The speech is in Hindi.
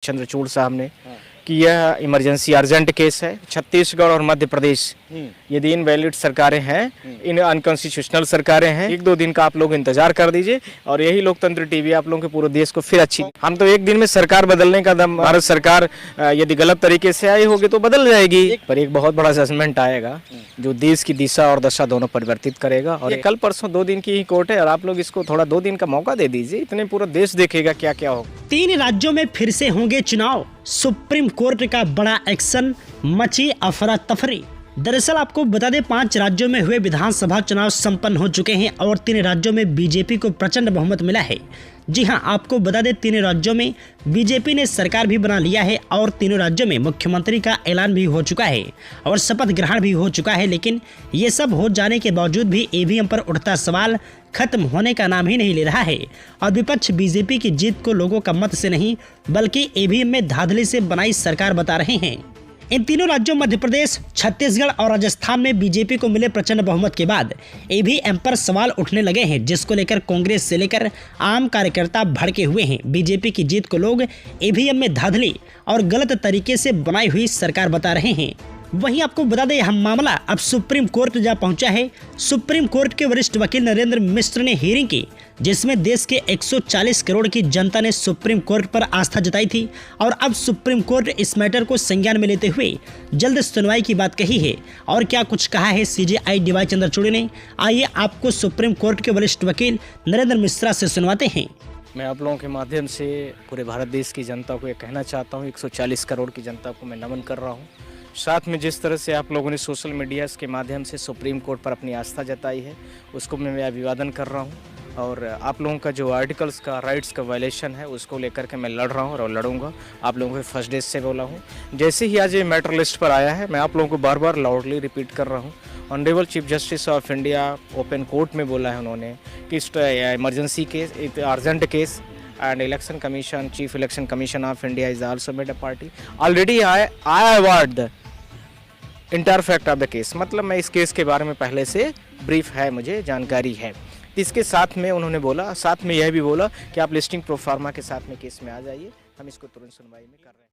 चंद्रचूड़ साहब ने कि यह इमरजेंसी अर्जेंट केस है। छत्तीसगढ़ और मध्य प्रदेश ये तीन वैलिड सरकारें हैं, इन अनकॉन्स्टिट्यूशनल सरकारें हैं। 1-2 दिन का आप लोग इंतजार कर दीजिए और यही लोकतंत्र टीवी आप लोगों के पूरे देश को फिर अच्छी, हम तो एक दिन में सरकार बदलने का दम, भारत सरकार यदि गलत तरीके से आई होगी तो बदल जाएगी, पर एक बहुत बड़ा जजमेंट आएगा जो देश की दिशा और दशा दोनों परिवर्तित करेगा। और कल परसों 2 दिन की ही कोर्ट है और आप लोग इसको थोड़ा 2 दिन का मौका दे दीजिए, इतने पूरा देश देखेगा क्या क्या होगा। 3 राज्यों में फिर से होंगे चुनाव, सुप्रीम कोर्ट का बड़ा एक्शन, मची अफरा तफरी। दरअसल आपको बता दें 5 राज्यों में हुए विधानसभा चुनाव संपन्न हो चुके हैं और 3 राज्यों में बीजेपी को प्रचंड बहुमत मिला है। जी हां, आपको बता दें 3 राज्यों में बीजेपी ने सरकार भी बना लिया है और तीनों राज्यों में मुख्यमंत्री का ऐलान भी हो चुका है और शपथ ग्रहण भी हो चुका है। लेकिन ये सब हो जाने के बावजूद भी ईवीएम पर उठता सवाल खत्म होने का नाम ही नहीं ले रहा है और विपक्ष बीजेपी की जीत को लोगों का मत से नहीं बल्कि ईवीएम में धांधली से बनाई सरकार बता रहे हैं। इन तीनों राज्यों मध्य प्रदेश, छत्तीसगढ़ और राजस्थान में बीजेपी को मिले प्रचंड बहुमत के बाद ईवीएम पर सवाल उठने लगे हैं, जिसको लेकर कांग्रेस से लेकर आम कार्यकर्ता भड़के हुए हैं। बीजेपी की जीत को लोग ईवीएम में धांधली और गलत तरीके से बनाई हुई सरकार बता रहे हैं। वहीं आपको बता दें यह मामला अब सुप्रीम कोर्ट जा पहुंचा है। सुप्रीम कोर्ट के वरिष्ठ वकील नरेंद्र मिश्र ने हियरिंग की, जिसमें देश के 140 करोड़ की जनता ने सुप्रीम कोर्ट पर आस्था जताई थी और अब सुप्रीम कोर्ट इस मैटर को संज्ञान में लेते हुए जल्द सुनवाई की बात कही है। और क्या कुछ कहा है सीजेआई डीवाई चंद्रचूड़ ने, आइए आपको सुप्रीम कोर्ट के वरिष्ठ वकील नरेंद्र मिश्रा से सुनवाते हैं। मैं आप लोगों के माध्यम से पूरे भारत देश की जनता को ये कहना चाहता हूँ, 140 करोड़ की जनता को मैं नमन कर रहा हूँ। साथ में जिस तरह से आप लोगों ने सोशल मीडिया के माध्यम से सुप्रीम कोर्ट पर अपनी आस्था जताई है, उसको मैं अभिवादन कर रहा हूं। और आप लोगों का जो आर्टिकल्स का राइट्स का वायलेशन है उसको लेकर के मैं लड़ रहा हूं और लड़ूंगा। आप लोगों को फर्स्ट डे से बोला हूं। जैसे ही आज ये मैटर लिस्ट पर आया है, मैं आप लोगों को बार बार लाउडली रिपीट कर रहा हूँ। Honourable chief justice of India open court में बोला है उन्होंने कि emergency case, urgent case and election commission, chief election commission of India is also made a party. Already I award the entire fact of the case, मतलब मैं इस केस के बारे में पहले से ब्रीफ है, मुझे जानकारी है। इसके साथ में उन्होंने बोला, साथ में यह भी बोला कि आप लिस्टिंग प्रोफार्मा के साथ में केस में आ जाइए, हम इसको तुरंत सुनवाई में कर रहे हैं।